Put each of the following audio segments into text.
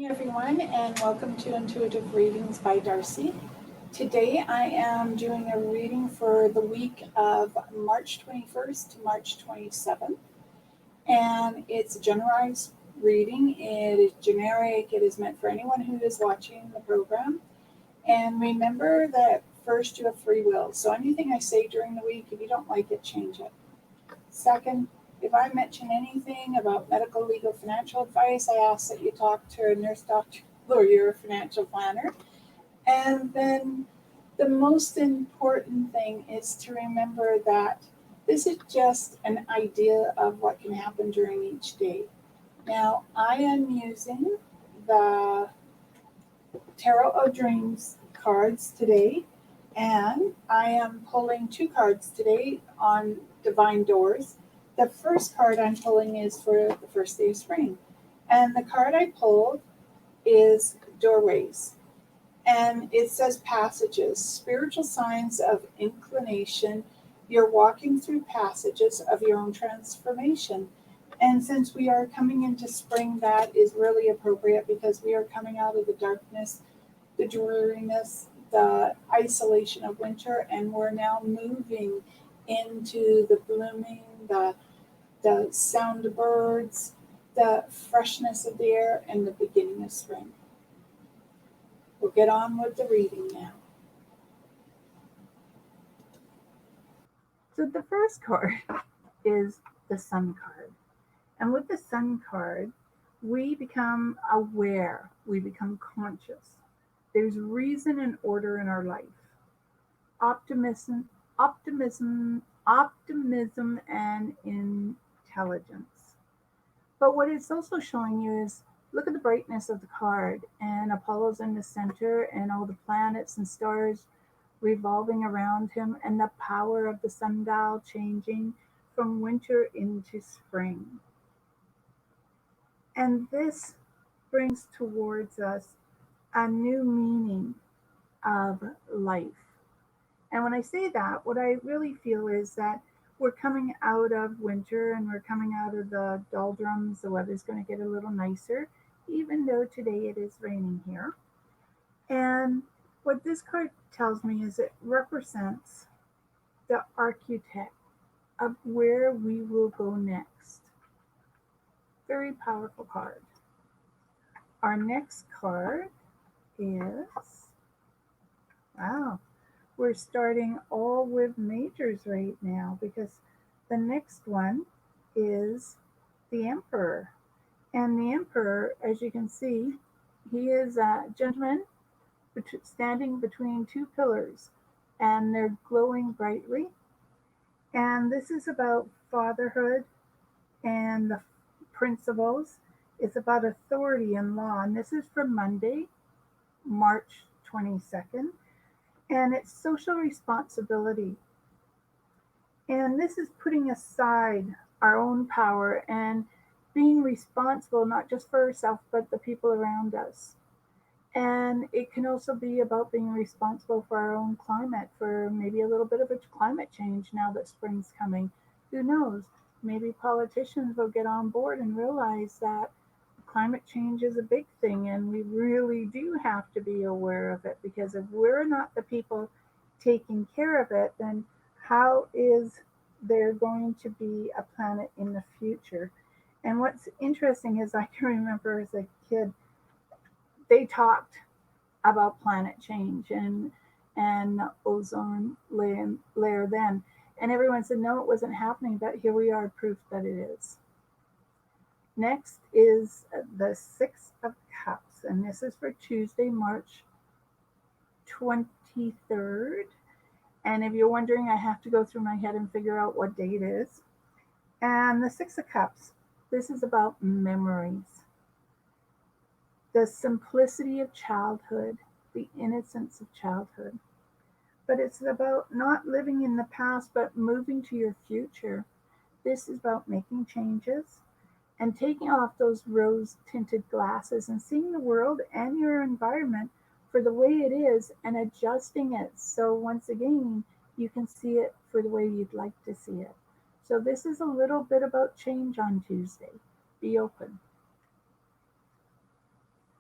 everyone, and welcome to Intuitive Readings by Darcy. Today I am doing a reading for the week of March 21st to March 27th, and it's a generalized reading. It is generic, it is meant for anyone who is watching the program. And remember that first, you have free will, so anything I say during the week, if you don't like it, change it. Second, if I mention anything about medical, legal, financial advice, I ask that you talk to a nurse, doctor, or your financial planner. And then the most important thing is to remember that this is just an idea of what can happen during each day. Now, I am using the Tarot of Dreams cards today, and I am pulling two cards today on Divine Doors. The first card I'm pulling is for the first day of spring, and the card I pulled is Doorways, and it says passages, spiritual signs of inclination. You're walking through passages of your own transformation. And since we are coming into spring, that is really appropriate because we are coming out of the darkness, the dreariness, the isolation of winter, and we're now moving into the blooming, the sound of birds, the freshness of the air, and the beginning of spring. We'll get on with the reading now. So the first card is the Sun card. And with the Sun card, we become aware, we become conscious. There's reason and order in our life. Optimism and intelligence. But what it's also showing you is look at the brightness of the card, and Apollo's in the center, and all the planets and stars revolving around him, and the power of the sundial changing from winter into spring. And this brings towards us a new meaning of life. And when I say that, what I really feel is that we're coming out of winter and we're coming out of the doldrums. The weather's going to get a little nicer, even though today it is raining here. And what this card tells me is it represents the architect of where we will go next. Very powerful card. Our next card is, wow, we're starting all with majors right now because the next one is the Emperor. And the Emperor, as you can see, he is a gentleman standing between two pillars, and they're glowing brightly. And this is about fatherhood and the principles. It's about authority and law. And this is for Monday, March 22nd. And it's social responsibility. And this is putting aside our own power and being responsible, not just for ourselves, but the people around us. And it can also be about being responsible for our own climate, for maybe a little bit of a climate change now that spring's coming. Who knows? Maybe politicians will get on board and realize that climate change is a big thing and we really do have to be aware of it, because if we're not the people taking care of it, then how is there going to be a planet in the future? And what's interesting is I can remember as a kid, they talked about planet change and ozone layer then, and everyone said no, it wasn't happening, but here we are, proof that it is. Next is the Six of Cups, and this is for Tuesday, March 23rd. And if you're wondering, I have to go through my head and figure out what date it is. And the Six of Cups, this is about memories, the simplicity of childhood, the innocence of childhood. But it's about not living in the past, but moving to your future. This is about making changes and taking off those rose tinted glasses and seeing the world and your environment for the way it is and adjusting it. So, once again, you can see it for the way you'd like to see it. So, this is a little bit about change on Tuesday. Be open.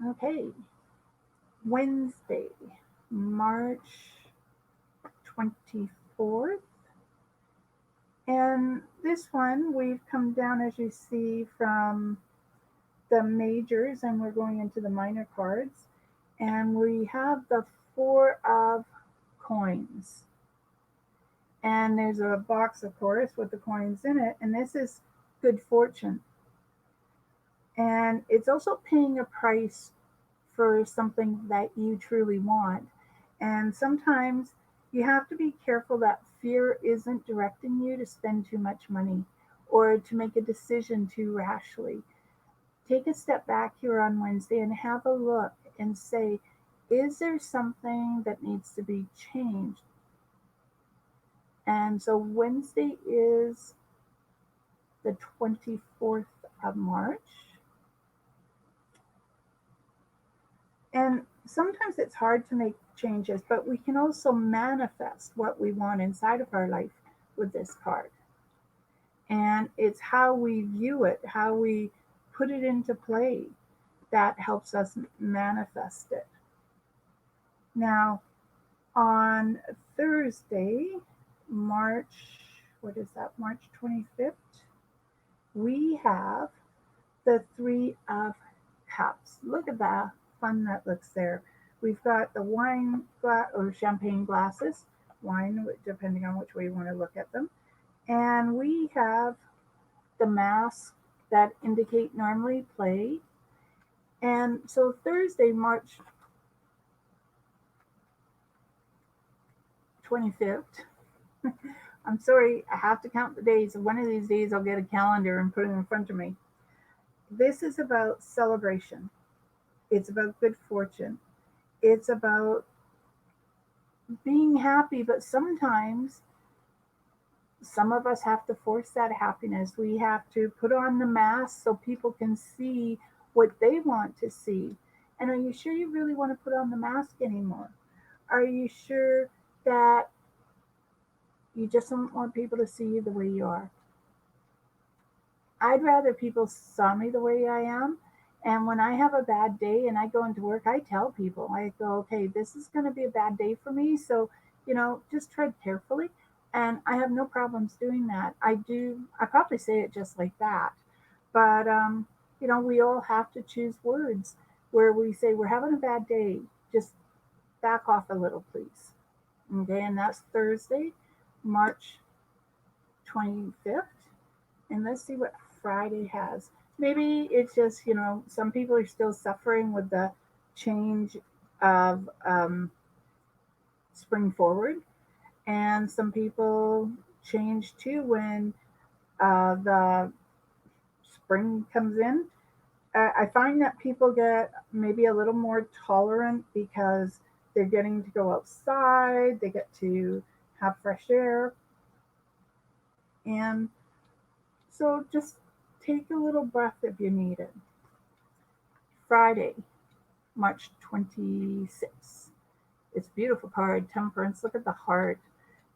Okay, Wednesday, March 24th. And this one, we've come down, as you see, from the majors and we're going into the minor cards. And we have the Four of Coins. And there's a box, of course, with the coins in it. And this is good fortune. And it's also paying a price for something that you truly want. And sometimes you have to be careful that fear isn't directing you to spend too much money or to make a decision too rashly. Take a step back here on Wednesday and have a look and say, is there something that needs to be changed? And so Wednesday is the 24th of March. And sometimes it's hard to make changes, but we can also manifest what we want inside of our life with this card. And it's how we view it, how we put it into play that helps us manifest it. Now, on Thursday, March 25th, we have the Three of Cups. Look at that fun that looks there. We've got the wine glass or champagne glasses, wine, depending on which way you want to look at them. And we have the masks that indicate normally play. And so Thursday, March 25th, I'm sorry, I have to count the days. One of these days I'll get a calendar and put it in front of me. This is about celebration. It's about good fortune. It's about being happy, but sometimes some of us have to force that happiness. We have to put on the mask so people can see what they want to see. And are you sure you really want to put on the mask anymore? Are you sure that you just don't want people to see you the way you are? I'd rather people saw me the way I am. And when I have a bad day and I go into work, I tell people, I go, okay, this is going to be a bad day for me. So, just tread carefully. And I have no problems doing that. I probably say it just like that. But, we all have to choose words where we say, we're having a bad day. Just back off a little, please. Okay. And that's Thursday, March 25th. And let's see what Friday has. Maybe it's just, some people are still suffering with the change of spring forward. And some people change too when the spring comes in. I find that people get maybe a little more tolerant because they're getting to go outside, they get to have fresh air. And so just take a little breath if you need it. Friday, March 26th. It's a beautiful card, Temperance. Look at the heart.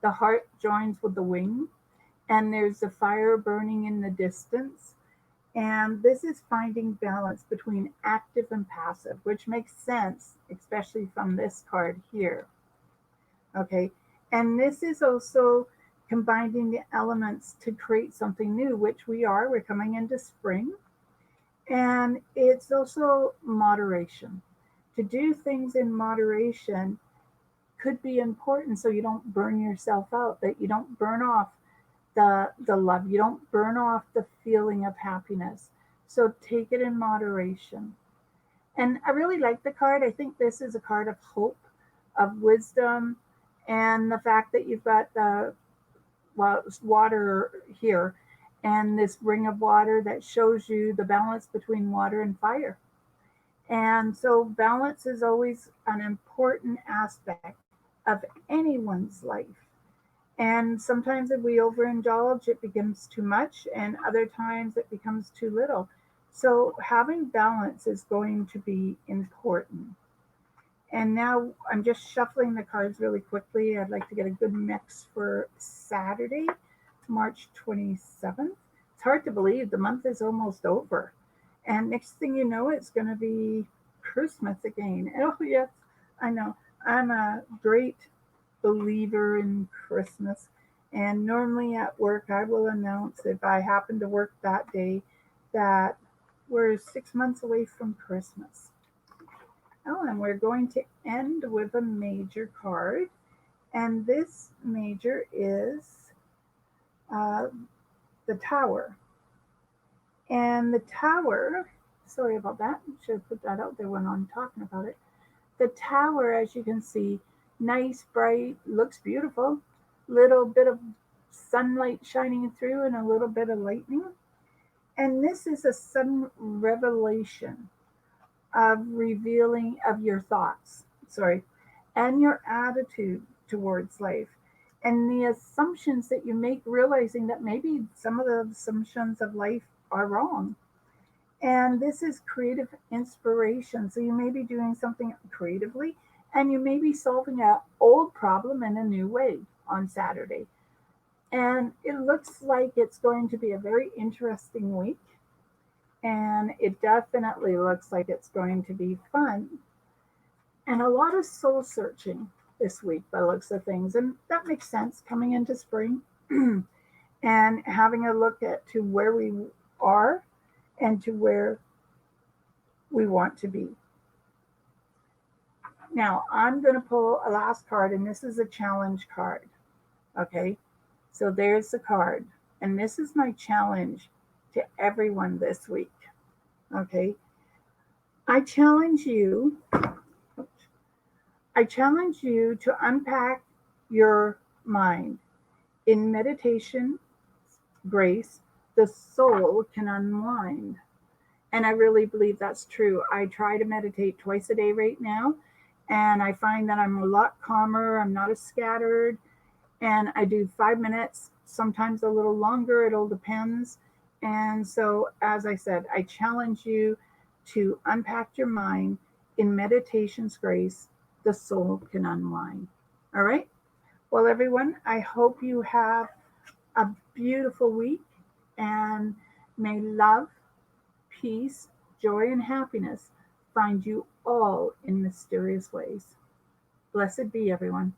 The heart joins with the wing, and there's a fire burning in the distance. And this is finding balance between active and passive, which makes sense, especially from this card here. Okay. And this is also combining the elements to create something new, which we are. We're coming into spring. And it's also moderation. To do things in moderation could be important so you don't burn yourself out, that you don't burn off the love, you don't burn off the feeling of happiness. So take it in moderation. And I really like the card. I think this is a card of hope, of wisdom, and the fact that you've got the water here and this ring of water that shows you the balance between water and fire. And so balance is always an important aspect of anyone's life. And sometimes if we overindulge, it becomes too much, and other times it becomes too little. So having balance is going to be important. And now I'm just shuffling the cards really quickly. I'd like to get a good mix for Saturday, March 27th. It's hard to believe the month is almost over. And next thing you know, it's going to be Christmas again. Oh, yes, I know. I'm a great believer in Christmas. And normally at work, I will announce if I happen to work that day that we're 6 months away from Christmas. Oh, and we're going to end with a major card. And this major is uh, the Tower. And the Tower, sorry about that, should have put that out there when I'm talking about it. The Tower, as you can see, nice, bright, looks beautiful. Little bit of sunlight shining through and a little bit of lightning. And this is a sudden revelation of revealing of your thoughts, sorry, and your attitude towards life. And the assumptions that you make, realizing that maybe some of the assumptions of life are wrong. And this is creative inspiration. So you may be doing something creatively and you may be solving an old problem in a new way on Saturday. And it looks like it's going to be a very interesting week. And it definitely looks like it's going to be fun. And a lot of soul searching this week by the looks of things. And that makes sense coming into spring and having a look at to where we are and to where we want to be. Now, I'm going to pull a last card, and this is a challenge card. Okay, so there's the card, and this is my challenge to everyone this week. Okay, I challenge you. I challenge you to unpack your mind. In meditation, grace, the soul can unwind. And I really believe that's true. I try to meditate twice a day right now, and I find that I'm a lot calmer. I'm not as scattered. And I do 5 minutes, sometimes a little longer. It all depends. And so, as I said, I challenge you to unpack your mind. In meditation's grace, the soul can unwind. All right. Well, everyone, I hope you have a beautiful week, and may love, peace, joy, and happiness find you all in mysterious ways. Blessed be, everyone.